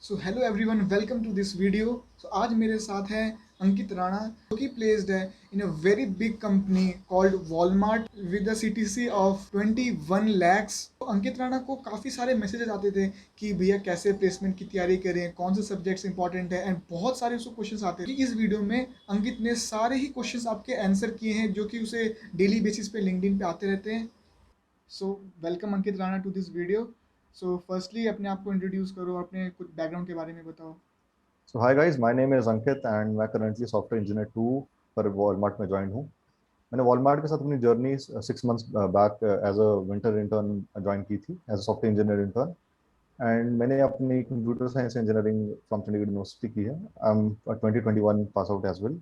So hello everyone, welcome to this video. आज मेरे साथ है अंकित राणा, जो कि प्लेस्ड है in a very big company called Walmart with a CTC of 21 lakhs. तो अंकित राणा को काफ़ी सारे मैसेजेस आते थे कि भैया कैसे प्लेसमेंट की तैयारी करें, कौन से सब्जेक्ट्स इंपॉर्टेंट है, एंड बहुत सारे उसको क्वेश्चंस आते हैं कि इस वीडियो में अंकित ने सारे ही क्वेश्चंस आपके आंसर किए हैं, जो कि उसे डेली बेसिस पे लिंक्डइन पे आते रहते हैं। So welcome Ankit Rana to this video. So firstly अपने आप को इंट्रोड्यूस करो, अपने कुछ बैकग्राउंड के बारे में बताओ। So hi guys, my name is Ankit and मैं currently सॉफ्टवेयर इंजीनियर 2 पर वॉलमार्ट में ज्वाइन हूँ। मैंने वॉलमार्ट के साथ अपनी journey 6 months back as a winter intern join की थी as a software engineer intern. And मैंने अपनी computer science engineering from Chandigarh university की है। I am 2021 pass out as well.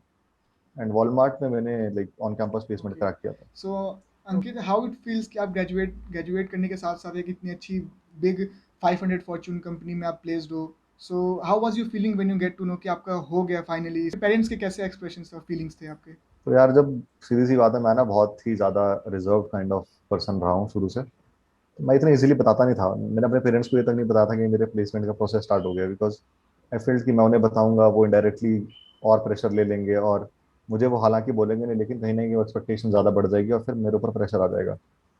And Walmart में मैंने like on campus placement okay. Crack किया था। So Ankit, how it feels कि आप ग्रेजुएट करने के साथ साथ एक इतनी अच्छी बिग 500 फॉर्च्यून कंपनी में आप प्लेस्ड हो। So how was you feeling when you get to know कि आपका हो गया फाइनली? पेरेंट्स के कैसे एक्सप्रेशंस और फीलिंग्स थे आपके? तो यार, जब सीधी सी बात है, मैं ना बहुत ही ज़्यादा रिजर्व काइंड ऑफ पर्सन रहा हूँ शुरू से। तो मैं इतना इजीली बताता नहीं था। मैंने अपने पेरेंट्स को ये तक नहीं बताया था कि मेरे प्लेसमेंट का प्रोसेस स्टार्ट हो गया, बिकॉज आई फील्ड कि मैं उन्हें बताऊंगा वो इनडायरेक्टली और प्रेशर ले लेंगे, और मुझे वो हालांकि बोलेंगे नहीं, लेकिन कहीं ना कहीं वो एक्सपेक्टेशन ज़्यादा बढ़ जाएगी और फिर मेरे ऊपर प्रेशर आ जाएगा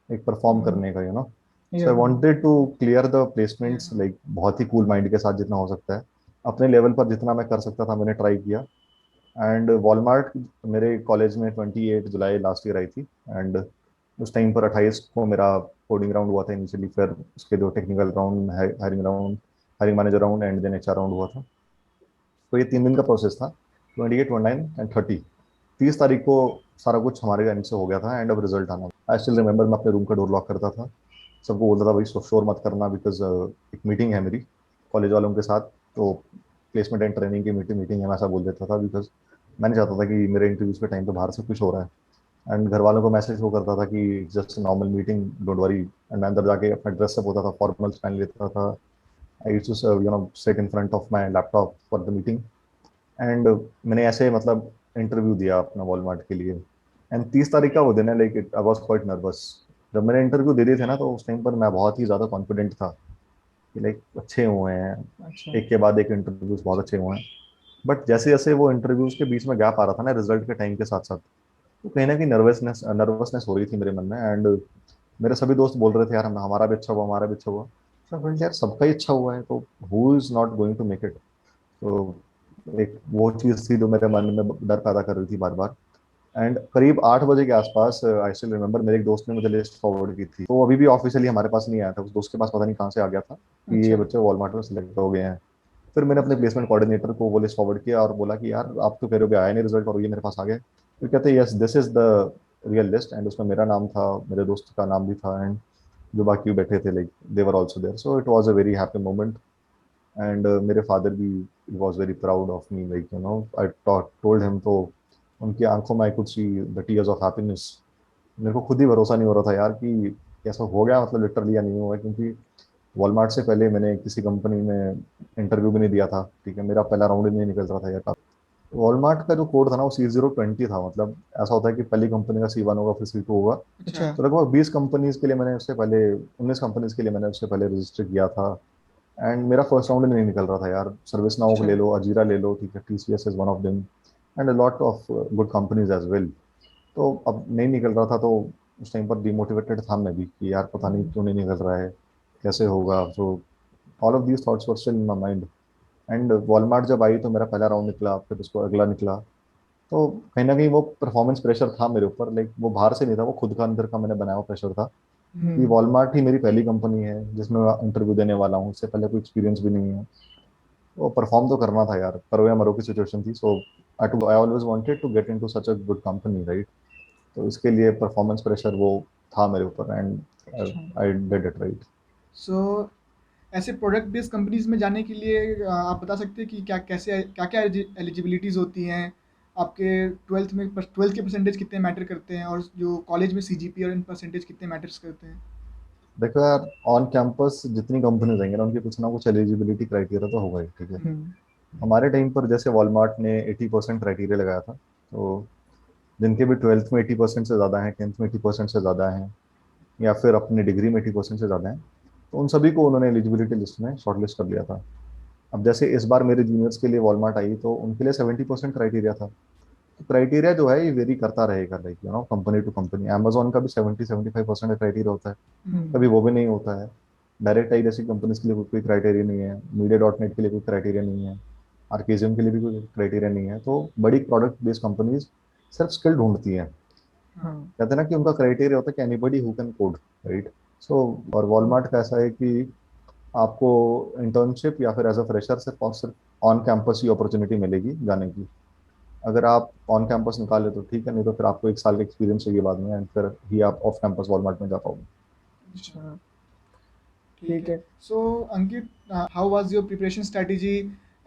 एक परफॉर्म करने का, so I wanted to clear the placements Yeah. Like बहुत ही कूल माइंड के साथ जितना हो सकता है। अपने लेवल पर जितना मैं कर सकता था मैंने ट्राई किया। एंड वॉलमार्ट मेरे कॉलेज में 28 जुलाई लास्ट ईयर आई थी। एंड उस टाइम पर 28 को मेरा कोडिंग राउंड हुआ था इनिशियली, फिर उसके जो technical round, hiring manager round and then HR round हुआ था। तो ये 3 दिन का प्रोसेस था, 28, 29 एंड 30। 30 तारीख को सारा कुछ हमारे एंड से हो गया था एंड अब रिजल्ट आना। आई स्टिल रिमेंबर, मैं अपने रूम का डोर लॉक करता था, सबको बोलता था भाई शोर मत करना, बिकॉज एक मीटिंग है मेरी कॉलेज वालों के साथ। तो प्लेसमेंट एंड ट्रेनिंग की मीटिंग है, मैं ऐसा बोल देता था, बिकॉज मैं नहीं चाहता था कि मेरे इंटरव्यूज के टाइम पे बाहर से कुछ हो रहा है। एंड घर वालों को मैसेज वो करता था कि just normal meeting, don't worry. And मैं अंदर जाके अपना ड्रेस सब होता था, फॉर्मल्स पहन लेता था। I used to sit in front of my laptop for the meeting. And मैंने ऐसे मतलब इंटरव्यू दिया अपना वॉलमार्ट के लिए। एंड 30 तारीख का वो दिन है, like I was quite nervous. जब मैंने इंटरव्यू दे दिए थे ना, तो उस टाइम पर मैं बहुत ही ज़्यादा कॉन्फिडेंट था कि लाइक अच्छे हुए हैं, अच्छा। एक के बाद एक इंटरव्यूज बहुत अच्छे हुए हैं। बट जैसे जैसे वो इंटरव्यूज के बीच में गैप आ रहा था ना रिजल्ट के टाइम के साथ साथ, तो कहीं ना कहीं नर्वसनेस नर्वसनेस हो रही थी मेरे मन में। एंड मेरे सभी दोस्त बोल रहे थे यार हमारा भी अच्छा हुआ, हमारा भी अच्छा हुआ। तो मैं यार सबका ही अच्छा हुआ है, तो who is not going to make it. तो एक वो चीज़ थी जो मेरे मन में डर पैदा कर रही थी बार बार। एंड करीब 8 बजे के आसपास आई स्टिल रिमेंबर, मेरे एक दोस्त ने मुझे लिस्ट फॉरवर्ड की थी। तो वो अभी भी ऑफिशियली हमारे पास नहीं आया था, उस दोस्त के पास पता नहीं कहाँ से आ गया था कि ये अच्छा। बच्चे वॉलमार्ट में सिलेक्ट हो गए हैं। फिर मैंने अपने प्लेसमेंट कोऑर्डिनेटर को वो लिस्ट फॉरवर्ड किया और बोला कि यार आप तो कह रहे हो कि आया नहीं रिजल्ट और ये मेरे पास आ गया। फिर कहते yes, this is the real list. And उसमें मेरा नाम था, मेरे दोस्त का नाम भी था, एंड जो बाकी बैठे थे like they were also there. So it was a very happy moment. And मेरे फादर भी was very proud of me, like I told him. तो उनकी आंखों में I could see the tears of happiness. मेरे को खुद ही भरोसा नहीं हो रहा था यार कि ऐसा हो गया, मतलब लिटरली, या नहीं हुआ, क्योंकि वॉलमार्ट से पहले मैंने किसी कंपनी में इंटरव्यू भी नहीं दिया था। ठीक है, मेरा पहला राउंड ही नहीं निकल रहा था यार। वॉलमार्ट का जो कोड था ना वो C020 था। मतलब ऐसा होता है कि पहली कंपनी का C1 होगा, फिर C2 होगा। अच्छा। तो लगभग 20 कंपनीज के लिए मैंने उससे पहले, 19 कंपनीज के लिए मैंने उससे पहले रजिस्टर किया था। एंड मेरा फर्स्ट राउंड नहीं निकल रहा था यार। सर्विस नाउ अच्छा। ले लो, अजीरा ले लो, ठीक है, TCS is one of them, and a lot of good companies as well. तो अब नहीं निकल रहा था, तो उस टाइम पर डिमोटिवेटेड था मैं भी कि यार पता नहीं क्यों नहीं निकल रहा है, कैसे होगा। तो all of these thoughts were still in my mind. And Walmart जब आई तो मेरा पहला राउंड निकला, फिर उसको अगला निकला। तो कहीं ना कहीं वो परफॉर्मेंस प्रेशर था मेरे ऊपर, लाइक वो बाहर से नहीं था, वो खुद का अंदर का मैंने बनाया हुआ प्रेशर था कि वॉलमार्ट ही मेरी पहली कंपनी है जिसमें मैं इंटरव्यू देने वाला हूँ, इससे पहले कोई एक्सपीरियंस भी नहीं है। वो परफॉर्म तो करना था यार, करो या मरो की सिचुएशन थी। So I always wanted to get into such a good company, right. तो इसके लिए परफॉर्मेंस प्रेशर वो था मेरे ऊपर, एंड अच्छा। I did it right. So ऐसे प्रोडक्ट बेस्ड कंपनीज में जाने के लिए आप बता सकते हैं कि क्या क्या एलिजिबिलिटीज़ होती हैं आपके? ट्वेल्थ के परसेंटेज कितने मैटर करते हैं, और जो कॉलेज में सीजीपी और इन परसेंटेज कितने मैटर्स करते हैं? देखो यार, ऑन कैंपस जितनी कंपनीज आएंगे ना उनके कुछ ना कुछ एलिजिबिलिटी क्राइटेरिया तो होगा ही, ठीक है। हमारे टाइम पर जैसे वॉलमार्ट ने 80% क्राइटेरिया लगाया था, तो जिनके भी ट्वेल्थ में 80% से ज़्यादा हैं, टेंथ में 80% से ज़्यादा हैं, या फिर अपनी डिग्री में 80% से ज़्यादा हैं, तो उन सभी को उन्होंने एलिजिबिलिटी लिस्ट में शॉर्ट लिस्ट कर लिया था। अब जैसे इस बार मेरे जूनियर्स के लिए वॉलमार्ट आई तो उनके लिए 70% क्राइटेरिया था। तो क्राइटेरिया जो है ये वेरी करता रहेगा, like company to company. Amazon का भी 70-75% क्राइटेरिया होता है, कभी वो भी नहीं होता है। डायरेक्ट आई जैसी कंपनीज के लिए कोई क्राइटेरिया नहीं है, मीडिया डॉट नेट के लिए कोई क्राइटेरिया नहीं है, आर्केजियम के लिए भी कोई क्राइटेरिया नहीं है। तो बड़ी प्रोडक्ट बेस्ड कंपनीज सिर्फ स्किल ढूंढती हैं। कहते हैं ना कि उनका क्राइटेरिया होता है कि anybody who can code, right. So और वॉलमार्ट का ऐसा है कि आपको इंटर्नशिप या फिर एज अ फ्रेशर सिर्फ और सिर्फ ऑन कैंपस ही अपॉर्चुनिटी मिलेगी जाने की। अगर आप ऑन कैंपस निकाले तो ठीक है, नहीं तो फिर आपको 1 साल का एक्सपीरियंस चाहिए बाद में, एंड फिर ही आप ऑफ कैंपस वॉलमार्ट में जा पाओगे। अच्छा, ठीक है। So Ankit, how was your preparation strategy,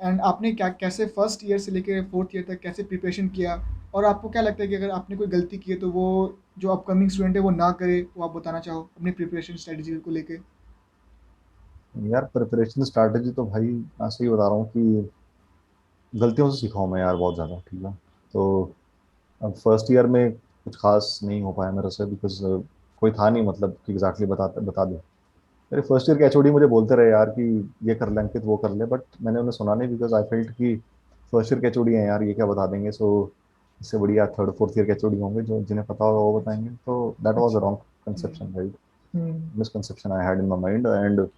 and आपने क्या कैसे फर्स्ट ईयर से लेकर फोर्थ ईयर तक कैसे प्रिपरेशन किया, और आपको क्या लगता है कि अगर आपने कोई गलती की है तो वो जो अपकमिंग स्टूडेंट है वो ना करे, वो आप बताना चाहो अपनी प्रिपरेशन स्ट्रेटजी को लेके? यार प्रिपरेशन स्ट्रैटेजी तो भाई मैं सही बता रहा हूँ कि गलतियों से सीखा हूँ मैं यार बहुत ज़्यादा, ठीक है। तो अब फर्स्ट ईयर में कुछ खास नहीं हो पाया मेरे से, बिकॉज कोई था नहीं मतलब कि एग्जैक्टली बता दे। मेरे फर्स्ट ईयर के एचओडी मुझे बोलते रहे यार कि ये कर ले अंकित, वो कर ले, बट मैंने उन्हें सुना नहीं, बिकॉज आई फेल्ट कि फर्स्ट ईयर के एचओडी हैं यार, ये क्या बता देंगे। सो इससे बढ़िया थर्ड फोर्थ ईयर के एचओडी होंगे जो जिन्हें पता होगा वो बताएंगे। तो that was a wrong conception, right, misconception I had in my mind. And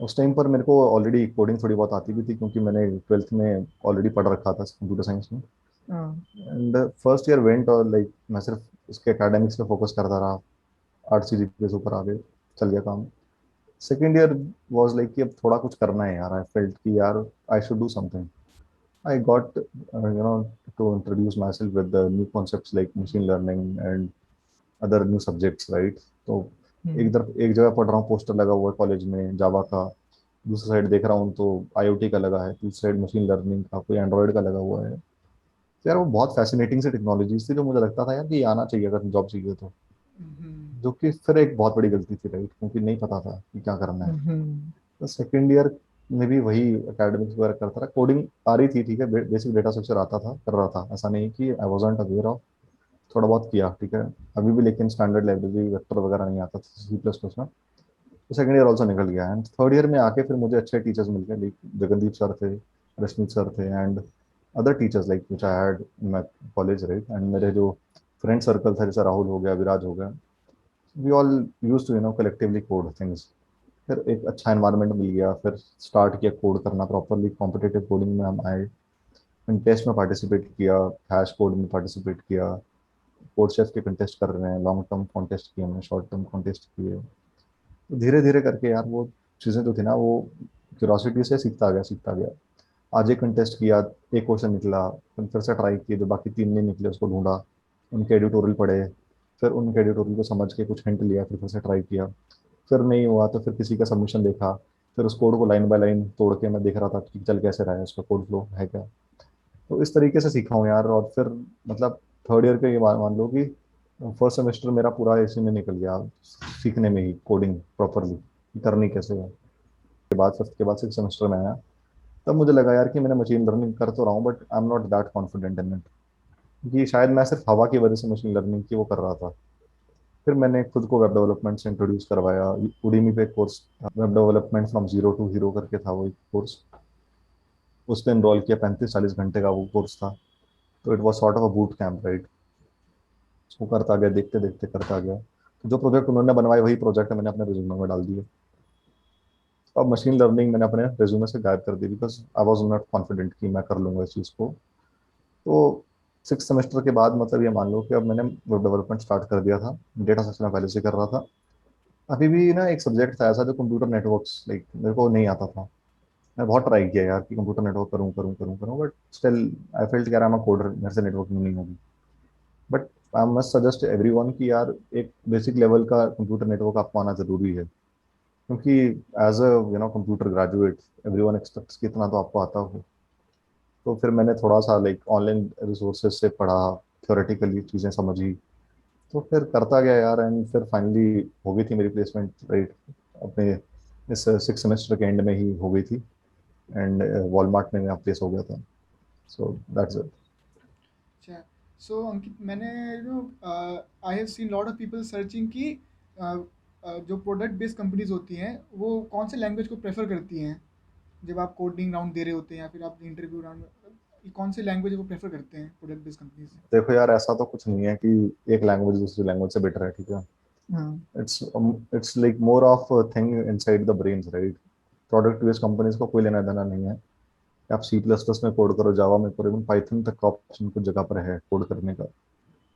उस टाइम पर मेरे को ऑलरेडी कोडिंग थोड़ी बहुत आती भी थी, क्योंकि मैंने ट्वेल्थ में ऑलरेडी पढ़ रखा था कंप्यूटर साइंस में। एंड फर्स्ट ईयर वेंट और लाइक मैं सिर्फ उसके एकेडमिक्स पे फोकस करता रहा, 8 CGPA से ऊपर आ गए, चल गया काम। सेकेंड ईयर वाज लाइक कि अब थोड़ा कुछ करना है यार, आई फेल्ट कि यार I should do something. I got to introduce myself with new concepts like machine learning and other new subjects, right. तो एक जगह पढ़ रहा हूँ, पोस्टर लगा हुआ है कॉलेज में जावा का, दूसरी साइड देख रहा हूँ तो आईओटी का लगा है, तीसरी साइड मशीन लर्निंग का, कोई एंड्रॉइड का लगा हुआ है। तो यार वो बहुत फैसिनेटिंग सी टेक्नोलॉजीज थी, जो मुझे लगता था यार कि ये आना चाहिए अगर जॉब चाहिए तो। जो कि फिर एक बहुत बड़ी गलती थी, राइट, क्योंकि नहीं पता था कि क्या करना है। तो सेकेंड ईयर में भी वही एकेडमिक्स वगैरह करता रहा, कोडिंग आ रही थी, ठीक है, बेसिक डेटा स्ट्रक्चर आता था, कर रहा था, ऐसा नहीं कि आई वाजंट अवेयर ऑफ, थोड़ा बहुत किया, ठीक है। अभी भी लेकिन स्टैंडर्ड लाइब्रेरी वेक्टर वगैरह नहीं आता था C++ में। तो सेकंड ईयर ऑल्सो निकल गया, एंड थर्ड ईयर में आके फिर मुझे अच्छे टीचर्स मिल गए, लाइक जगदीप सर थे, रश्मित सर थे, and other teachers like which I had in my college, right. And मेरे जो फ्रेंड सर्कल था, जैसे राहुल हो गया, विराज हो गया, we all use to collectively code things. फिर एक अच्छा एनवायरनमेंट मिल गया, फिर स्टार्ट किया कोड करना प्रॉपरली, कॉम्पिटेटिव कोडिंग में हम आए, टेस्ट में पार्टिसिपेट किया, हैश कोड में पार्टिसिपेट किया, कोड शेफ के कंटेस्ट कर रहे हैं, लॉन्ग टर्म कॉन्टेस्ट किए हमने, शॉर्ट टर्म कॉन्टेस्ट किए। तो धीरे धीरे करके यार वो चीज़ें जो थी ना, वो क्यूरोसिटी से सीखता गया सीखता गया। आज एक कंटेस्ट किया, एक क्वेश्चन निकला, फिर से ट्राई किए, जो बाकी 3 नहीं निकले उसको ढूंढा, उनके एडिटोरियल पढ़े, फिर उनके एडिटोरियल को समझ के कुछ हिंट लिया, फिर से ट्राई किया, फिर नहीं हुआ तो फिर किसी का सबमिशन देखा, फिर उस कोड को लाइन बाय लाइन तोड़ के मैं देख रहा था कि चल कैसे रहा है, उसका कोड फ्लो है क्या। तो इस तरीके से सीखा हूँ यार। और फिर मतलब थर्ड ईयर के ये मान लो कि फर्स्ट सेमेस्टर मेरा पूरा इसी में निकल गया, सीखने में ही कोडिंग प्रॉपरली करनी कैसे है। के बाद फिफ्थ के बाद सिक्स सेमेस्टर में आया, तब मुझे लगा यार कि मैंने मशीन लर्निंग कर तो रहा हूँ, but I am not that confident in it, कि शायद मैं सिर्फ हवा की वजह से मशीन लर्निंग की वो कर रहा था। फिर मैंने खुद को वेब डेवलपमेंट से इंट्रोड्यूस करवाया, उडीमी पे कोर्स था, web development from zero to hero करके था वो एक कोर्स, उस पर इनरोल किया, 35-40 घंटे का वो कोर्स था। तो it was sort of a boot camp, right. उसको करता गया, देखते देखते करता गया, तो जो प्रोजेक्ट उन्होंने बनवाए वही प्रोजेक्ट मैंने अपने रिज्यूमे में डाल दिए। अब मशीन लर्निंग मैंने अपने रिज्यूमे से गायब कर दी, because I was not confident कि मैं कर लूंगा इस चीज़ को। तो सिक्स सेमेस्टर के बाद मतलब ये मान लो कि अब मैंने वेब डेवलपमेंट स्टार्ट कर दिया था, डेटा साइंस में पहले से कर रहा था। अभी भी ना एक सब्जेक्ट था ऐसा जो कंप्यूटर नेटवर्क्स, लाइक मेरे को नहीं आता था। मैं बहुत ट्राई किया यार कि कंप्यूटर नेटवर्क करूँ करूँ करूँ करूँ, बट स्टिल आई फेल्ट यार आई एम अ कोडर, मेरे से नेटवर्किंग नहीं होगी। But I must suggest everyone कि यार एक बेसिक लेवल का कंप्यूटर नेटवर्क आपको आना जरूरी है, क्योंकि as a computer graduate everyone expects कि इतना तो आपको आता हो। तो फिर मैंने थोड़ा सा लाइक ऑनलाइन रिसोर्सेज से पढ़ा, थ्योरेटिकली चीज़ें समझी, तो फिर करता गया यार, एंड फिर फाइनली हो गई थी मेरी प्लेसमेंट, राइट, अपने इस सिक्स सेमेस्टर के एंड में ही हो गई थी। एंड वॉलमार्ट में मैं प्लेस हो गया था। So that's it. अच्छा, सो अंकित, मैंने I have seen lot of people searching कि जो प्रोडक्ट बेस्ड कंपनीज होती हैं वो कौन से लैंग्वेज को प्रेफर करती हैं। जब आप कोडिंग राउंड दे रहे होते हैं या फिर आप इंटरव्यू राउंड में, कौन से लैंग्वेज वो प्रेफर करते हैं प्रोडक्ट बेस्ड कंपनीज? देखो यार, ऐसा तो कुछ नहीं है कि एक लैंग्वेज दूसरी लैंग्वेज से बेटर है, ठीक है। हाँ। It's it's like more of thing inside the brains, right. Product based companies को कोई लेना देना नहीं है कि आप सी प्लस प्लस में कोड करो, जावा में करो, इवन पाइथन तक का ऑप्शन कुछ जगह पर है कोड करने का।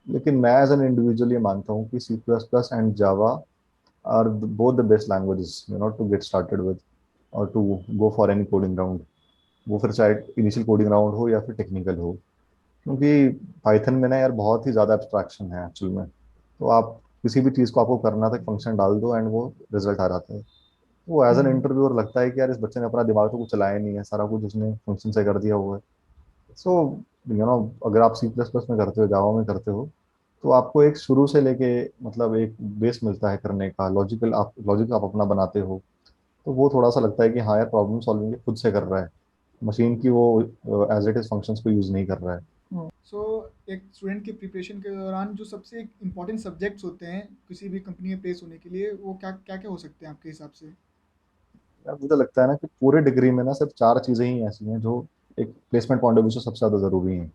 लेकिन मैं एज एन इंडिविजुअल ये मानता हूँ कि C plus plus and Java are both the best languages to get started with और to go for any coding round. वो फिर चाहे इनिशियल कोडिंग राउंड हो या फिर टेक्निकल हो, क्योंकि पाइथन में ना यार बहुत ही ज़्यादा एब्स्ट्रैक्शन है एक्चुअल में। तो आप किसी भी चीज़ को आपको करना था, फंक्शन डाल दो एंड वो रिजल्ट आ जाता है। वो एज एन हम्म। इंटरव्यूअर लगता है कि यार इस बच्चे ने अपना दिमाग तो कुछ चलाया नहीं है, सारा कुछ उसने फंक्शन से कर दिया हुआ है। सो अगर आप सी प्लस प्लस में करते हो, जावा में करते हो, तो आपको एक शुरू से लेके मतलब एक बेस मिलता है करने का, लॉजिक आप अपना बनाते हो। तो वो थोड़ा सा लगता है कि हाँ यार, प्रॉब्लम सॉल्विंग खुद से कर रहा है, मशीन की वो एज इट इज फंक्शंस को यूज नहीं कर रहा है। सो एक स्टूडेंट की प्रिपरेशन के दौरान जो सबसे इम्पोर्टेंट सब्जेक्ट्स होते हैं किसी भी कंपनी में प्लेस होने के लिए, वो क्या क्या क्या हो सकते हैं आपके हिसाब से? यार मुझे लगता है ना कि पूरे डिग्री में ना सिर्फ चार चीजें ही ऐसी हैं जो एक प्लेसमेंट पॉइंट ऑफ व्यू से सबसे ज्यादा जरूरी हैं।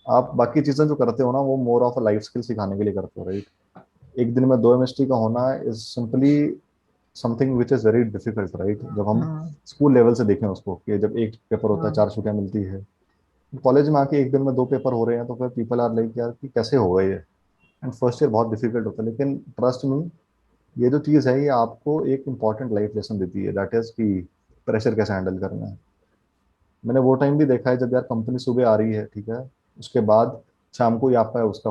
आप बाकी चीजें जो करते हो ना, वो मोर ऑफ लाइफ स्किल सिखाने के लिए करते हो, राइट। एक दिन में 2 एमएसटी का होना is simply something which is very difficult, right. जब हम हाँ। स्कूल लेवल से देखें उसको कि जब एक पेपर होता है, हाँ। 4 छुट्टियां मिलती है, कॉलेज में आके एक दिन में 2 पेपर हो रहे हैं, तो फिर पीपल आर लाइक यार कि कैसे होगा ये। एंड फर्स्ट ईयर बहुत डिफिकल्ट होता है, लेकिन ट्रस्ट मी, ये जो चीज़ है ये आपको एक इंपॉर्टेंट लाइफ लेसन देती है, दैट इज कि प्रेशर कैसे हैंडल करना है। मैंने वो टाइम भी देखा है जब यार कंपनी सुबह आ रही है, ठीक है, उसके बाद शाम को ही आपका उसका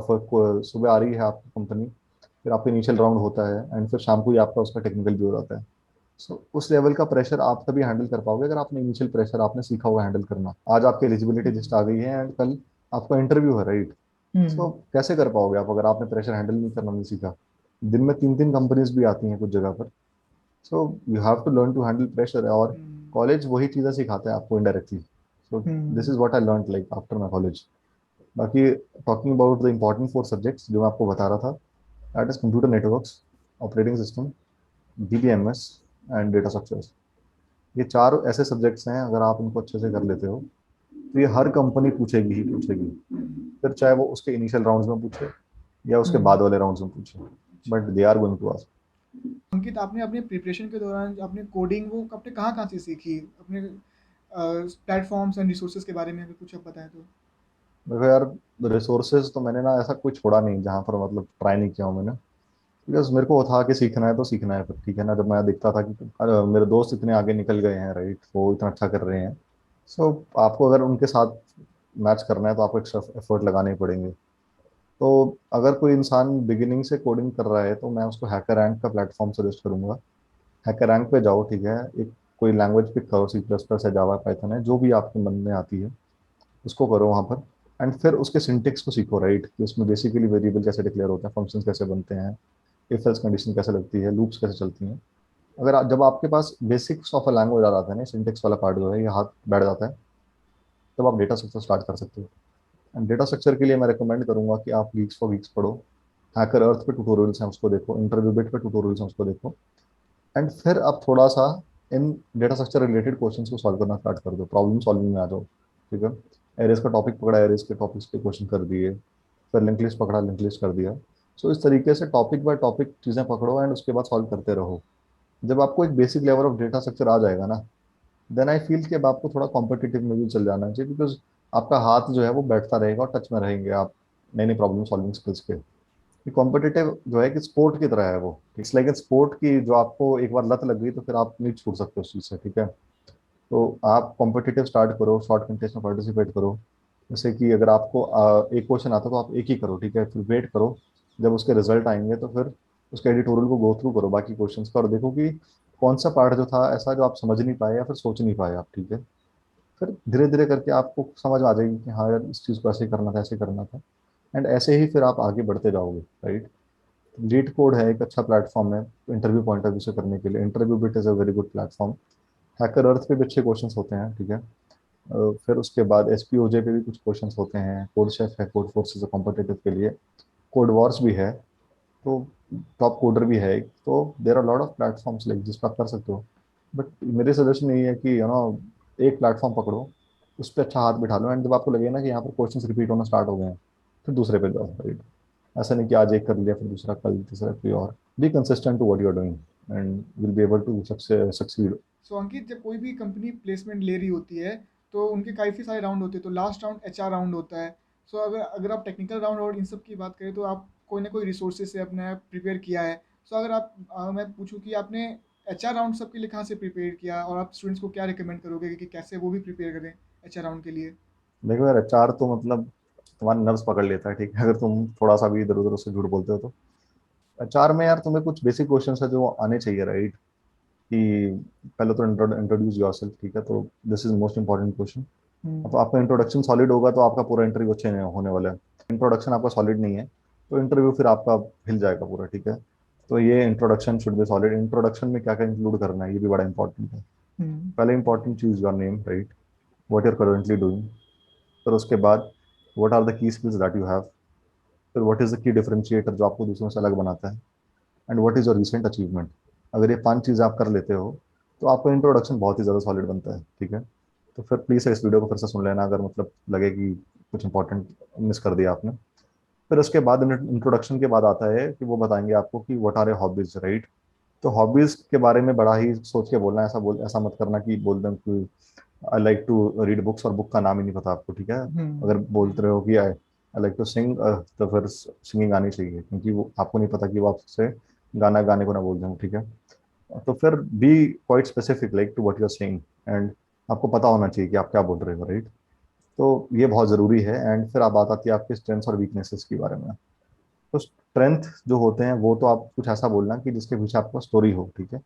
सुबह आ रही है आपकी कंपनी, फिर आपका इनिशियल राउंड होता है एंड फिर शाम को ही आपका उसका टेक्निकल भी हो जाता है। सो उस लेवल का प्रेशर आप तभी हैंडल कर पाओगे अगर आपने इनिशियल प्रेशर आपने सीखा हुआ हैंडल करना। आज आपकी एलिजिबिलिटी लिस्ट आ गई है एंड कल आपका इंटरव्यू है, राइट। सो कैसे कर पाओगे आप अगर आपने प्रेशर हैंडल नहीं करना नहीं सीखा। दिन में 3 3 कंपनीज भी आती हैं कुछ जगह पर। So you have to learn to handle pressure, और कॉलेज वही चीज़ें सिखाता है आपको indirectly. So this is what I learn like after my college. बाकी talking about the important 4 subjects जो मैं आपको बता रहा था, that is computer networks, operating system, DBMS and data structures. ये 4 ऐसे सब्जेक्ट्स हैं, अगर आप इनको अच्छे से कर लेते हो तो ये हर कंपनी पूछेगी ही पूछेगी, फिर चाहे वो उसके इनिशियल राउंड्स में पूछे या उसके बाद वाले राउंड्स में पूछे, अच्छा। But they are going to ask. Ankit, आपने अपने प्रिपरेशन के दौरान आपने कोडिंग वो आपने कहाँ कहाँ से सीखी अपने प्लेटफॉर्म्स एंड रिसोर्सेज के बारे में अगर कुछ आप बताएं तो? देखो यार, रिसोर्सेज तो मैंने ना ऐसा कोई छोड़ा नहीं जहाँ पर मतलब ट्राई नहीं किया हूँ मैंने, बिकॉज मेरे को था कि सीखना है तो सीखना है, फिर ठीक है ना। जब मैं देखता था कि मेरे दोस्त इतने आगे निकल गए हैं, राइट, वो इतना अच्छा कर रहे हैं, सो आपको अगर उनके साथ मैच करना है तो आपको एक्स्ट्रा एफर्ट लगाने ही पड़ेंगे। तो अगर कोई इंसान बिगिनिंग से कोडिंग कर रहा है तो मैं उसको हैकर रैंक का प्लेटफॉर्म सजेस्ट करूंगा। हैकर रैंक पे जाओ, ठीक है, एक कोई लैंग्वेज पिक करो, सी प्लस प्लस है, जावा, पाइथन है, जो भी आपके मन में आती है उसको करो वहाँ पर। एंड फिर उसके सिंटेक्स को सीखो, राइट, कि उसमें बेसिकली वेरिएबल कैसे डिक्लेयर होते हैं, फंक्शंस कैसे बनते हैं, इफ एल्स कंडीशन कैसे लगती है, लूप्स कैसे चलती हैं। जब आपके पास बेसिक्स ऑफ अ लैंग्वेज आ जाता है ना, सिंटेक्स वाला पार्ट जो है ये हाथ बैठ जाता है, तब आप डेटा स्ट्रक्चर स्टार्ट कर सकते हो। एंड डेटा स्ट्रक्चर के लिए मैं रिकमेंड करूंगा कि आप वीक्स फॉर वीक्स पढ़ो। हैकर अर्थ पे ट्यूटोरियल्स हैं, उसको देखो, इंटरव्यू बिट पे ट्यूटोरियल्स हैं, उसको देखो। एंड फिर आप थोड़ा सा इन डेटा स्ट्रक्चर रिलेटेड क्वेश्चंस को सॉल्व करना स्टार्ट कर दो, प्रॉब्लम सॉल्विंग में आ जाओ, ठीक है। एरेज का टॉपिक पकड़ा, एरेज के टॉपिक्स पे क्वेश्चन कर दिए, फिर लिंक लिस्ट पकड़ा, लिंक लिस्ट कर दिया। सो इस तरीके से टॉपिक बाय टॉपिक चीज़ें पकड़ो एंड उसके बाद सॉल्व करते रहो। जब आपको एक basic level of data structure आ जाएगा ना, देन आई फील कि अब आपको थोड़ा कॉम्पिटिटिव में भी चल जाना चाहिए, बिकॉज आपका हाथ जो है वो बैठता रहेगा और टच में रहेंगे आप नई नई प्रॉब्लम सॉल्विंग स्किल्स के। कॉम्पिटिटिव जो है कि स्पोर्ट की तरह है वो, इट्स लाइक स्पोर्ट की जो आपको एक बार लत लग गई तो फिर आप नहीं छूट सकते उस चीज़ से, ठीक है। तो आप कॉम्पिटिटिव स्टार्ट करो, शॉर्ट कंटेस्ट में पार्टिसिपेट करो। जैसे कि अगर आपको एक क्वेश्चन आता है तो आप एक ही करो, ठीक है, फिर वेट करो, जब उसके रिजल्ट आएंगे तो फिर उसके एडिटोरियल को गो थ्रू करो बाकी क्वेश्चंस का, और देखो कि कौन सा पार्ट जो था ऐसा जो आप समझ नहीं पाए या फिर सोच नहीं पाए आप, ठीक है। फिर धीरे धीरे करके आपको समझ आ जाएगी कि हाँ यार, इस चीज़ को ऐसे करना था, ऐसे करना था। एंड ऐसे ही फिर आप आगे बढ़ते जाओगे, राइट। लीड कोड है एक अच्छा प्लेटफॉर्म है इंटरव्यू पॉइंट ऑफ व्यू से करने के लिए, InterviewBit is a very good platform. HackerEarth पे भी अच्छे क्वेश्चंस होते हैं, ठीक है। फिर उसके बाद एसपीओजे पे भी कुछ क्वेश्चंस होते हैं, कोड शेफ है, कोड फोर्सेस कॉम्पिटिटिव के लिए, कोड वॉर्स भी है, तो टॉप कोडर भी है एक। तो there are lot of platforms like जिस पर आप कर सकते हो। बट मेरे सजेशन यही है कि एक प्लेटफॉर्म पकड़ो, उस पर अच्छा हाथ बिठा लो, एंड जब आपको लगे ना कि यहाँ पर क्वेश्चंस रिपीट होना स्टार्ट हो गए हैं, फिर दूसरे पे जाओ, राइट? ऐसा नहीं कि आज एक कर लिया फिर दूसरा, कल तीसरा कोई और। Be consistent to what you are doing and will be able to succeed. So Ankit, जब कोई भी कंपनी प्लेसमेंट ले रही होती है तो उनके काफ़ी सारे राउंड होते हैं, तो लास्ट राउंड एचआर राउंड होता है। सो अगर अगर आप टेक्निकल राउंड और इन सब की बात करें तो आप कोई ना कोई रिसोर्सेज से अपने प्रिपेयर किया है। सो अगर आप मैं पूछूं कि आपने एचआर राउंड सबके लिए कहाँ से प्रिपेयर किया, और आप स्टूडेंट्स को क्या रिकमेंड करोगे कि कैसे वो भी प्रिपेयर करें एचआर राउंड के लिए? देखो यार, एचआर तो मतलब तुम्हारे नर्व्स पकड़ लेता है, ठीक है, अगर तुम थोड़ा सा भी इधर उधर उससे झूठ बोलते हो तो। एचआर में यार तुम्हें कुछ बेसिक क्वेश्चंस है जो आने चाहिए, राइट? कि पहले तो इंट्रोड्यूस योरसेल्फ, ठीक है, तो this is most important question. अब आपका इंट्रोडक्शन सॉलिड होगा तो आपका पूरा इंटरव्यू अच्छे नहीं होने वाला है। इंट्रोडक्शन आपका सॉलिड नहीं है तो इंटरव्यू फिर आपका हिल जाएगा पूरा, ठीक है। तो ये introduction should be solid. Introduction में क्या क्या इंक्लूड करना है ये भी बड़ा इंपॉर्टेंट है। पहले इंपॉर्टेंट चीज your name, right? What you are currently doing. फिर उसके बाद what are the key skills that you have. फिर what is the key differentiator जो आपको दूसरों से अलग बनाता है। And what is your recent achievement. अगर ये 5 चीज़ें आप कर लेते हो तो आपका इंट्रोडक्शन बहुत ही ज़्यादा सॉलिड बनता है, ठीक है। तो फिर प्लीज़ इस वीडियो को फिर से सुन लेना अगर मतलब लगे कि कुछ इंपॉर्टेंट मिस कर दिया आपने। फिर उसके बाद इंट्रोडक्शन के बाद आता है कि वो बताएंगे आपको कि what are your hobbies, right? तो हॉबीज के बारे में बड़ा ही सोच के बोलना है। ऐसा मत करना कि बोल दें कि I like to read books और बुक का नाम ही नहीं पता आपको, ठीक है। अगर बोलते रहे हो कि आई लाइक टू सिंग, तो फिर सिंगिंग आनी चाहिए, क्योंकि वो आपको नहीं पता कि वो आपसे गाना गाने को ना बोल दें, ठीक है। तो फिर be quite specific like to what you are saying, and आपको पता होना चाहिए कि आप क्या बोल रहे हो, राइट? तो ये बहुत ज़रूरी है। एंड फिर आप बात आती है आपके स्ट्रेंथ्स और वीकनेसेस के बारे में। तो स्ट्रेंथ जो होते हैं वो तो आप कुछ ऐसा बोलना कि जिसके पीछे आपका स्टोरी हो, ठीक है।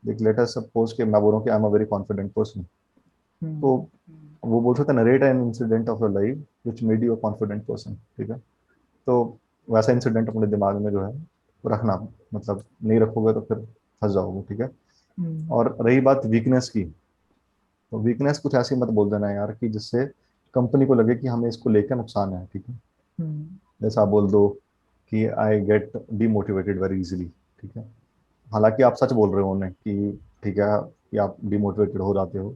देख, लेट अस सपोज कि मैं बोलूँ कि I am a very confident person, तो वो बोल सकते हैं narrate an incident of your life which made you a confident person, ठीक है। तो वैसा इंसिडेंट अपने दिमाग में जो है वो रखना, मतलब नहीं रखोगे तो फिर फंस जाओगे, ठीक है। और रही बात वीकनेस की, तो वीकनेस कुछ ऐसी मत बोल देना यार कि जिससे कंपनी को लगे कि हमें इसको लेकर नुकसान है, ठीक है। जैसा आप बोल दो कि I get demotivated very easily, ठीक है। हालांकि आप सच बोल रहे हो उन्हें कि ठीक है कि आप डीमोटिवेटेड हो जाते हो,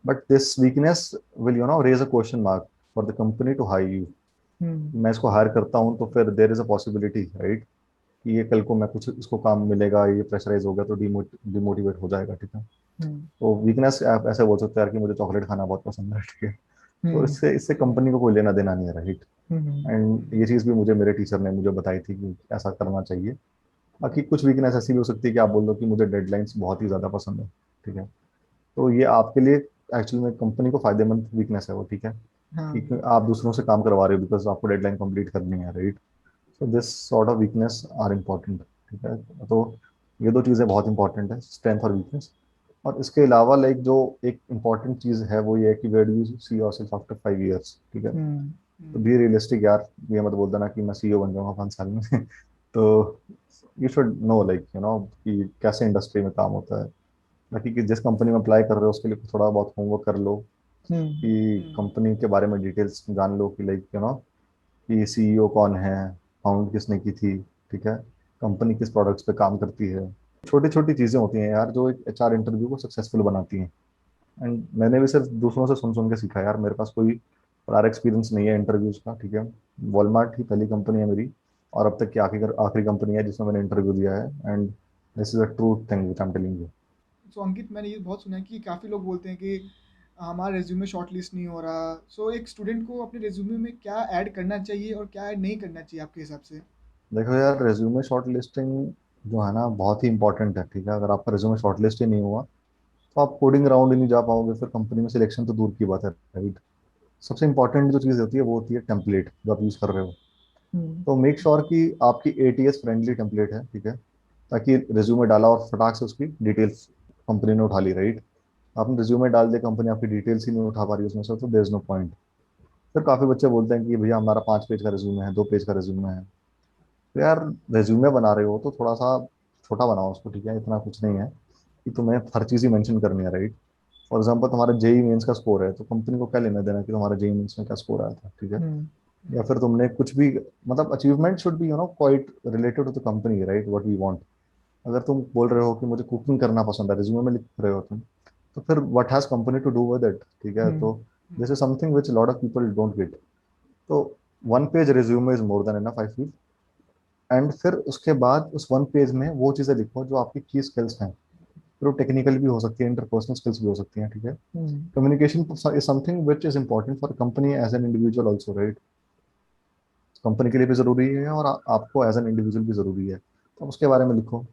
but this weakness will raise a question mark for the company to hire you. मैं इसको हायर करता हूँ तो फिर there is a possibility, right, कि ये कल को मैं कुछ इसको काम मिलेगा, ये प्रेशराइज हो गया तो डिमोटिवेट हो जाएगा, ठीक है। तो वीकनेस आप ऐसे बोल सकते हैं यार कि मुझे चॉकलेट खाना बहुत पसंद है, ठीक है। तो इससे इससे कंपनी को कोई लेना देना नहीं है, राइट। एंड ये चीज़ भी मुझे मेरे टीचर ने मुझे बताई थी कि ऐसा करना चाहिए। बाकी कुछ वीकनेस ऐसी भी हो सकती है कि आप बोल दो कि मुझे डेडलाइंस बहुत ही ज़्यादा पसंद है, ठीक है। तो ये आपके लिए एक्चुअली में कंपनी को फायदेमंद वीकनेस है वो, ठीक है। कि आप दूसरों से काम करवा रहे हो बिकॉज आपको डेडलाइन कंप्लीट करनी है, right. So this sort of weakness are important, ठीक है। तो ये दो चीज़ें बहुत इंपॉर्टेंट है, स्ट्रेंथ और वीकनेस। और इसके अलावा लाइक जो एक इम्पॉर्टेंट चीज़ है वो ये है कि where do you see yourself after 5 years, ठीक है। तो बी रियलिस्टिक यार, ये मत बोल देना कि मैं सीईओ बन जाऊंगा 5 साल में तो यू शुड नो लाइक कि कैसे इंडस्ट्री में काम होता है। बाकी कि जिस कंपनी में अप्लाई कर रहे हो उसके लिए थोड़ा बहुत होमवर्क कर लो, कि कंपनी के बारे में डिटेल्स जान लो, कि लाइक कि सीईओ कौन है, फाउंड किसने की थी, ठीक है, कंपनी किस प्रोडक्ट्स पे काम करती है। छोटी छोटी चीज़ें होती हैं यार जो एक एचआर इंटरव्यू को सक्सेसफुल बनाती हैं। एंड मैंने भी सिर्फ दूसरों से सुन सुन के सीखा यार, मेरे पास कोई प्रायर एक्सपीरियंस नहीं है इंटरव्यूज का, ठीक है। वॉलमार्ट ही पहली कंपनी है मेरी, और अब तक की आखिरी आखिरी कंपनी है जिसमें मैंने इंटरव्यू दिया है। And this is a true thing which I am telling you. So Ankit, मैंने ये बहुत सुना है कि काफ़ी लोग बोलते हैं कि हमारा रेज्यूमे शॉर्ट लिस्ट नहीं हो रहा। सो एक स्टूडेंट को अपने रेज्यूमे में क्या ऐड करना चाहिए और क्या ऐड नहीं करना चाहिए आपके हिसाब से? देखो यार, रेज्यूमे शॉर्ट लिस्टिंग जो है ना बहुत ही इंपॉर्टेंट है, ठीक है। अगर आपका रेज्यूमे शॉर्ट लिस्ट ही नहीं हुआ तो आप कोडिंग राउंड ही नहीं जा पाओगे, फिर कंपनी में सिलेक्शन तो दूर की बात है, राइट। सबसे इंपॉर्टेंट जो चीज़ होती है वो होती है टेम्पलेट जो आप यूज़ कर रहे हो। तो मेक श्योर कि आपकी एटीएस फ्रेंडली टेम्पलेट है, ठीक है, ताकि रिज्यूमे डाला और फटाक से उसकी डिटेल्स कंपनी ने उठा ली, राइट। आपने रिज्यूमे डाल दिया, कंपनी आपकी डिटेल्स ही नहीं उठा पा रही उसमें से, तो देयर इज नो पॉइंट। फिर काफ़ी बच्चे बोलते हैं कि भैया हमारा 5 पेज का रिज्यूमे है, 2 पेज का रिज्यूमे है। तो यार, रिज्यूमे बना रहे हो तो थोड़ा सा छोटा बनाओ उसको, ठीक है। इतना कुछ नहीं है कि तुम्हें हर चीज़ ही मेंशन करनी है, राइट। फॉर एग्जाम्पल तुम्हारा जेई मेंस का स्कोर है तो कंपनी को क्या लेना देना कि तुम्हारा जेई मेंस में क्या स्कोर आया था, ठीक है। या फिर तुमने कुछ भी, मतलब achievement should be quite related to the company, right, what we want. अगर तुम बोल रहे हो कि मुझे कुकिंग करना पसंद है, रिज्यूमे में लिख रहे हो तुम, तो फिर what has company to do with it, ठीक है? तो this is something which lot of people don't get. तो one page resume is more than enough I feel. And फिर उसके बाद उस वन पेज में वो चीज़ें लिखो जो आपकी की स्किल्स हैं। फिर वो टेक्निकल भी हो सकती है, इंटरपर्सनल स्किल्स भी हो सकती हैं, ठीक है? Communication is something which is important for company as an individual also, right? Company के लिए भी ज़रूरी है और आपको एज एन इंडिविजुअल भी ज़रूरी है। तो उसके बारे में लिखो।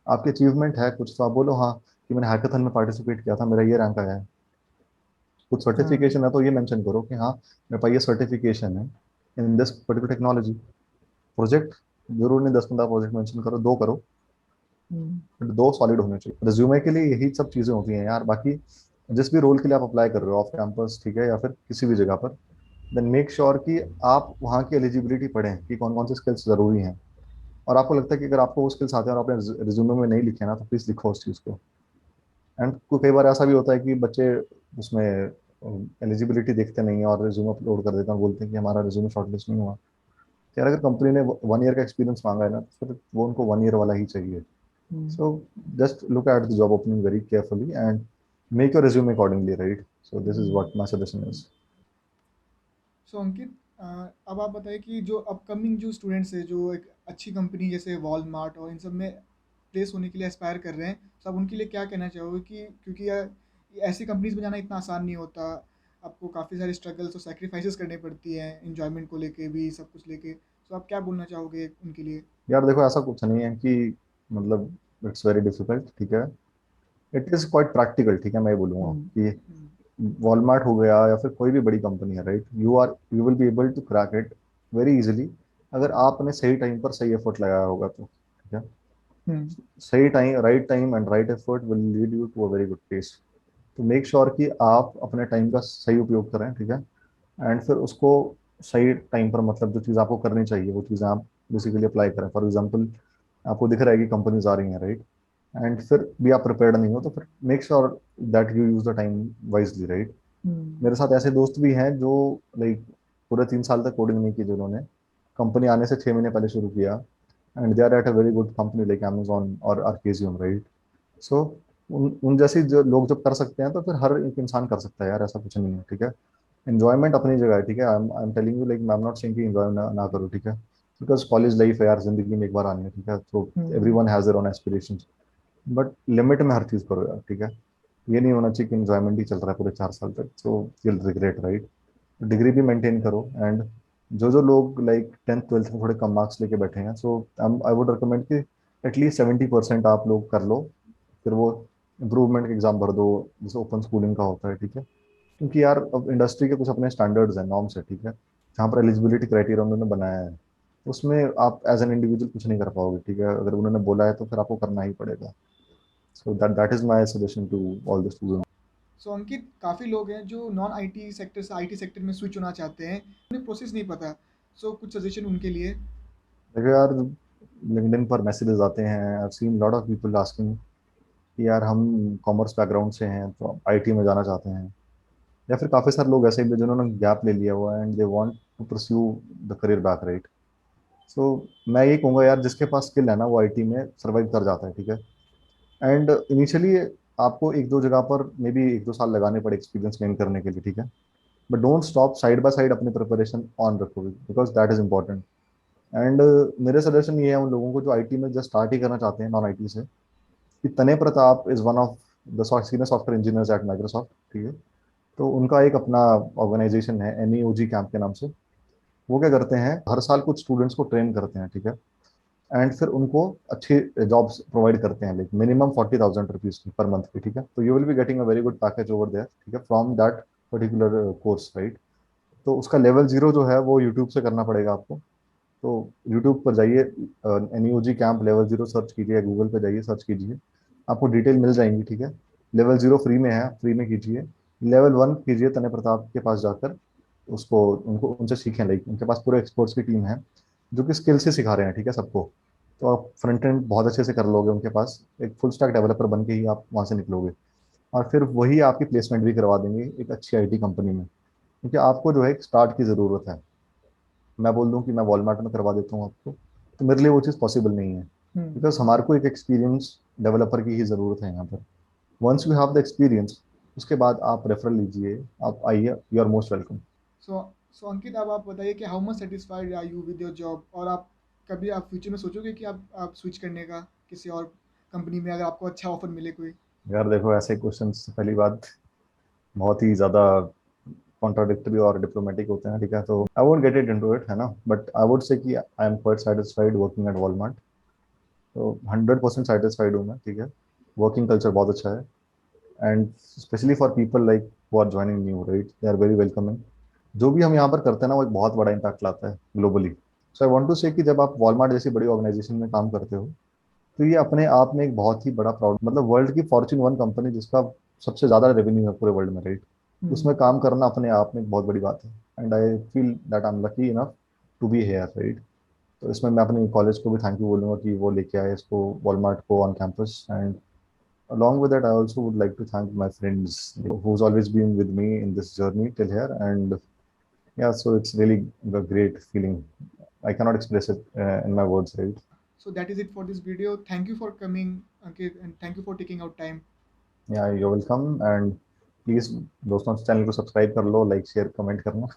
आपकी अचीवमेंट है कुछ तो आप बोलो हाँ कि मैंने हैकाथन में पार्टिसिपेट किया था, मेरा ये रैंक आया है। कुछ हाँ। सर्टिफिकेशन है तो ये मेंशन करो कि हाँ मेरे पास ये सर्टिफिकेशन है in this particular technology. Project जरूर नहीं 10-15 प्रोजेक्ट मेंशन करो, दो करो, बट दो सॉलिड होने चाहिए। रिज्यूमे के लिए यही सब चीज़ें होती हैं यार। बाकी जिस भी रोल के लिए आप अप्लाई कर रहे हो ऑफ कैंपस, ठीक है, या फिर किसी भी जगह पर, देन मेक श्योर कि आप वहाँ की एलिजिबिलिटी पढ़ें कि कौन कौन से स्किल्स ज़रूरी हैं। और आपको लगता है कि अगर आपको वो स्किल्स आते हैं और आपने रिज्यूमे में नहीं लिखे ना, तो प्लीज़ लिखो उस चीज़ को। एंड कई बार ऐसा भी होता है कि बच्चे उसमें एलिजिबिलिटी देखते नहीं है और रिज्यूमे अपलोड कर देते हैं, बोलते हैं कि हमारा रिज्यूमे शॉर्टलिस्ट नहीं हुआ। यार अगर कंपनी ने 1 ईयर का एक्सपीरियंस मांगा है ना, तो फिर वो उनको 1 ईयर वाला ही चाहिए। So just look at the job opening very carefully and make your resume accordingly, right? So this is what my suggestion is. So Ankit, अब आप बताइए कि जो अपकमिंग जो स्टूडेंट्स हैं जो एक अच्छी कंपनी जैसे वॉलमार्ट और इन सब में प्लेस होने के लिए एस्पायर कर रहे हैं, तो आप उनके लिए क्या कहना चाहोगे? कि क्योंकि ये ऐसी कंपनीज में जाना इतना आसान नहीं होता, आपको काफ़ी सारे स्ट्रगल्स और सैक्रिफाइसेस करने पड़ती हैं इंजॉयमेंट को लेके भी, सब कुछ लेके। तो आप क्या बोलना चाहोगे उनके लिए? यार देखो ऐसा कुछ नहीं है कि मतलब इट्स वेरी डिफिकल्ट, ठीक है? इट इज क्वाइट प्रैक्टिकल, ठीक है? मैं ये बोलूँगा कि हम्म, वॉलमार्ट हो गया या फिर कोई भी बड़ी कंपनी है, right, you will be able to crack it very easily अगर आपने सही टाइम पर सही एफर्ट लगाया होगा तो, ठीक है? सही time, right time and right effort will lead you to a very good place. तो मेक श्योर कि आप अपने टाइम का सही उपयोग करें, ठीक है? एंड फिर उसको सही टाइम पर, मतलब जो चीज़ आपको करनी चाहिए वो चीज़ें आप बेसिकली अप्लाई करें। फॉर एग्जाम्पल आपको दिख रहा है कि कंपनीज आ रही हैं, राइट, एंड फिर भी आप प्रिपेयर्ड नहीं हो, तो फिर make sure that you use the time wisely, right? मेरे साथ ऐसे दोस्त भी हैं जो लाइक पूरे 3 साल तक कोडिंग नहीं की, जिन्होंने कंपनी आने से 6 महीने पहले शुरू किया, and they are at a very good company like Amazon और आर्केजियम, राइट? सो उन उन जैसी जो लोग जब कर सकते हैं तो फिर हर एक इंसान कर सकता है यार, ऐसा कुछ नहीं है, ठीक है? एंजॉयमेंट अपनी जगह है, ठीक है? I am telling you like I am not saying कि एंजॉय ना करो, ठीक है? बिकॉज कॉलेज लाइफ है यार, जिंदगी में एक बार आनी है, ठीक है? तो every one has their own aspirations, but limit में हर चीज़ करो यार, ठीक है? ये नहीं होना चाहिए कि एंजॉयमेंट ही चल रहा है पूरे 4 साल तक, so you regret, right? Degree भी मेंटेन करो। एंड जो जो लोग लाइक 10th 12th में थोड़े कम मार्क्स लेके बैठे हैं, सो आई वुड रिकमेंड कि एटलीस्ट 70% आप लोग कर लो। फिर वो इम्प्रूवमेंट का एग्जाम भर दो, जैसे ओपन स्कूलिंग का होता है, ठीक है? क्योंकि यार अब इंडस्ट्री के कुछ अपने स्टैंडर्ड्स हैं, नॉर्म्स है, ठीक है? जहाँ पर एलिजिबिलिटी क्राइटेरिया उन्होंने बनाया है, उसमें आप एज एन इंडिविजुअल कुछ नहीं कर पाओगे, ठीक है? अगर उन्होंने बोला है तो फिर आपको करना ही पड़ेगा। So that is my suggestion to all the students. So Ankit, काफ़ी लोग हैं जो नॉन आईटी सेक्टर से आईटी सेक्टर में स्विच होना चाहते हैं, उन्हें प्रोसेस नहीं पता। सो कुछ सजेशन उनके लिए? देखो यार, लिंक्डइन पर मैसेजेस आते हैं, I have seen lot of people asking कि यार हम कॉमर्स बैकग्राउंड से हैं तो आईटी में जाना चाहते हैं, या फिर काफ़ी सारे लोग ऐसे भी हैं जिन्होंने गैप ले लिया हुआ है and they want to pursue the career back, right? So मैं ये कहूँगा यार, जिसके पास स्किल है ना वो आईटी में सर्वाइव कर जाता है, ठीक है? एंड इनिशियली आपको एक दो जगह पर मे बी 1-2 साल लगाने पड़े एक्सपीरियंस गेन करने के लिए, ठीक है? But don't stop, side by side अपनी प्रिपरेशन ऑन रखो, because that is important. And मेरे सजेशन ये है उन लोगों को जो आईटी में जस्ट स्टार्ट ही करना चाहते हैं नॉन आईटी से, कि Tanay Pratap is one of the senior software engineers at Microsoft, ठीक है? तो उनका एक अपना ऑर्गेनाइजेशन है एनईओजी कैंप के नाम से। वो क्या करते हैं, हर साल कुछ स्टूडेंट्स को ट्रेन करते हैं, ठीक है? एंड फिर उनको अच्छी जॉब्स प्रोवाइड करते हैं, like minimum 40,000 rupees per month की, ठीक है? तो you will be getting a very good package over there, ठीक है, from that particular course, right? तो उसका लेवल 0 जो है वो यूट्यूब से करना पड़ेगा आपको। तो यूट्यूब पर जाइए, एनईओजी कैंप लेवल 0 सर्च कीजिए, गूगल पे जाइए सर्च कीजिए, आपको डिटेल मिल जाएंगी, ठीक है? लेवल 0 फ्री में है, फ्री में कीजिए। लेवल 1 कीजिए तने प्रताप के पास जाकर, उसको उनको उनसे सीखें, लाइक उनके पास पूरे एक्सपर्ट्स की टीम है जो कि स्किल से सिखा रहे हैं, ठीक है, सबको। तो आप फ्रंट एंड बहुत अच्छे से कर लोगे उनके पास, एक फुल स्टैक डेवलपर बन के ही आप वहाँ से निकलोगे। और फिर वही आपकी प्लेसमेंट भी करवा देंगे एक अच्छी आईटी कंपनी में, क्योंकि आपको जो है एक स्टार्ट की ज़रूरत है। मैं बोल दूं कि मैं वॉलमार्ट में करवा देता हूँ आपको, तो मेरे लिए वो चीज़ पॉसिबल नहीं है। बिकॉज हमारे को एक एक्सपीरियंस डेवलपर की ही ज़रूरत है यहाँ पर. Once you have the experience, उसके बाद आप रेफरल लीजिए, आप आइए, you are most welcome. So so Ankit, अब आप बताइए कि how much satisfied are you with your job, और आप कभी आप फ्यूचर में सोचोगे कि आप स्विच करने का किसी और कंपनी में, अगर आपको अच्छा ऑफर मिले कोई? यार देखो, ऐसे क्वेश्चंस पहली बात बहुत ही ज़्यादा कॉन्ट्राडिक्टरी और डिप्लोमेटिक होते हैं, ठीक है, तो I won't get it into it, है ना, बट आई वुड से कि I am quite satisfied working at Walmart. तो 100% सेटिस्फाइड हूँ मैं, ठीक है. वर्किंग कल्चर बहुत अच्छा है, and specially for people like who are joining new, right, they are very welcoming. जो भी हम यहाँ पर करते हैं ना, वो एक बहुत बड़ा इम्पैक्ट लाता है globally. So I want to say कि जब आप वॉलमार्ट जैसी बड़ी ऑर्गेनाइजेशन में काम करते हो, तो ये अपने आप में एक बहुत ही बड़ा प्राउड, मतलब वर्ल्ड की फॉर्च्यून 1 कंपनी जिसका सबसे ज़्यादा रेवेन्यू है पूरे वर्ल्ड में, राइट, उसमें काम करना अपने आप में एक बहुत बड़ी बात है. And I feel that I am lucky enough to be here, right. तो इसमें मैं अपने कॉलेज को भी थैंक यू बोलूँगा कि वो लेके आए इसको, वॉलमार्ट को on campus. And along with that, I also would like to thank my friends who's always been with me in this journey till here. And yeah, so it's really a great feeling. I cannot express it in my words, right? So that is it for this video. Thank you for coming, Ankit, and thank you for taking out time. Yeah, you're welcome. And please दोस्तों, channel को subscribe कर लो, like share comment करना.